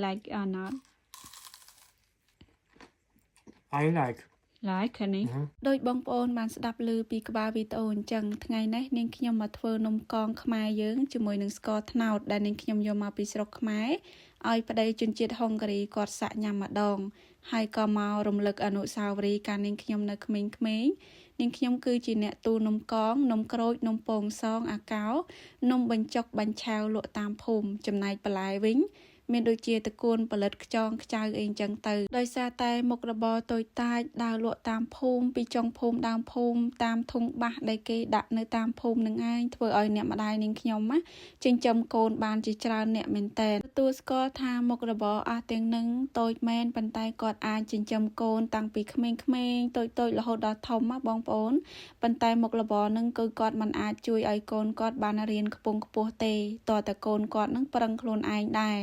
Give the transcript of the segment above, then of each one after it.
like or not I like នេះដោយបងប្អូនបានស្ដាប់ឮពីក្បាលវីដេអូអញ្ចឹងថ្ងៃនេះនាងខ្ញុំមកធ្វើនំកងខ្មែរយើងជាមួយនឹងស្ករត្នោតដែលនាងខ្ញុំយកមកពីស្រុកខ្មែរឲ្យប្តីជនជាតិហុងហ្គារីគាត់សាក់ញ៉ាំម្ដងហើយក៏មករំលឹកអនុស្សាវរីយ៍កាលនាងខ្ញុំនៅក្មេងៗនាងខ្ញុំគឺជាអ្នកទូនំកងនំក្រូចនំពងសងអាកោនំបញ្ចុកបាញ់ឆាវលក់តាមភូមិចំណែកបន្លែវិញមានដូចជាតកួនផលិតខ្ចងខ្ចៅអីចឹងទៅដោយសារតែមុខរបរតូចតាចដើរលក់តាមភូមិពីចុងភូមិដើមភូមិតាមធុងបាសដែលគេដាក់នៅតាមភូមិនឹងឯងធ្វើឲ្យអ្នកម្ដាយនាងខ្ញុំណាចិញ្ចឹមកូនបានជាច្រើនអ្នកមែនតើទទួលស្គាល់ថាមុខរបរអស់ទាំងនឹងតូចមែនប៉ុន្តែគាត់អាចចិញ្ចឹមកូនតាំងពីក្មេងៗតូចៗរហូតដល់ធំណាបងប្អូនប៉ុន្តែមុខរបរនឹងគឺគាត់មិនអាចជួយឲ្យកូនគាត់បានរៀនខ្ពង់ខ្ពស់ទេតើតើកូនគាត់នឹងប្រឹងខ្លួនឯងដែរ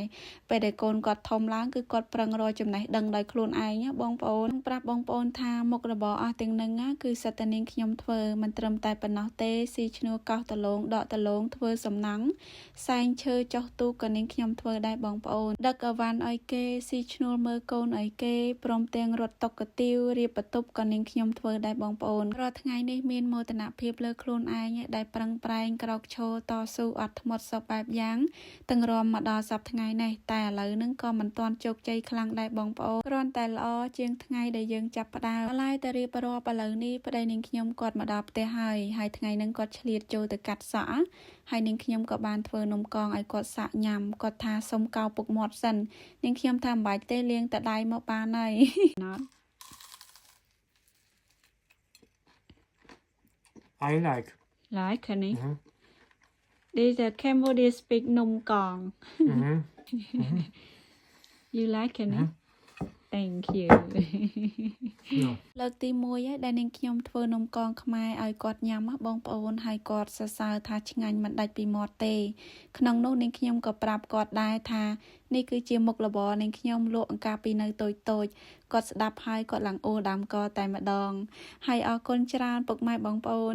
ពេលដែលកូនគាត់ធំឡើងគឺគាត់ប្រឹងរកចំណេះដឹងដោយខ្លួនឯងណាបងប្អូនប្រាប់បងប្អូនថាមុខរបរអស់ទាំងនឹងគឺសិតតែនាងខ្ញុំធ្វើមិនត្រឹមតែប៉ុណ្ណោះទេស៊ីឈ្នួលកោសដលងដកដលងធ្វើសំណង់សែងឈើចុះទូក៏នាងខ្ញុំធ្វើដែរបងប្អូនដឹកអវ៉ាន់ឲ្យគេស៊ីឈ្នួលមើលកូនឲ្យគេព្រមទាំងរត់តុកកាទៀវរៀបបន្ទប់ក៏នាងខ្ញុំធ្វើដែរបងប្អូនរាល់ថ្ងៃនេះមានមោទនភាពលើខ្លួនឯងដែលប្រឹងប្រែងក្រោកឈរតស៊ូអត់ធ្មត់សពបែបយ៉ាងទាំងរំមកដល់សប្តាហ៍ថ្ងៃនេះតែឥឡូវនឹងក៏មិនទាន់ជោគជ័យខ្លាំងដែរបងប្អូនគ្រាន់តែល្អជាងថ្ងៃដែលយើងចាប់ផ្ដើមឡើយតែរៀបរាប់ឥឡូវនេះប្តីនាងខ្ញុំគាត់មកដល់ផ្ទះហើយថ្ងៃហ្នឹងគាត់ឆ្លៀតចូលទៅកាត់សក់ហើយនាងខ្ញុំក៏បានធ្វើនំកងឲ្យគាត់សាក់ញ៉ាំគាត់ថាសុំកោពុកមាត់សិននាងខ្ញុំថាមិនបាច់ទេលាងតែដៃមកបានហើយ I like នេះ This is a Cambodia speak នំកង You like it? Thank you លើកទី1ដែលនាងខ្ញុំធ្វើនំកងខ្មែរឲ្យគាត់ញ៉ាំបងប្អូនហើយគាត់សរសើរថាឆ្ងាញ់មិនដាច់ពីមាត់ទេក្នុងនោះនាងខ្ញុំក៏ប្រាប់គាត់ដែរថានេះគឺជាមុខរបរនាងខ្ញុំលក់អង្ការពីនៅតូចគាត់ស្ដាប់ហើយគាត់ឡើងអូលដើមកតែម្ដងហើយអរគុណច្រើនពុកម៉ែបងប្អូន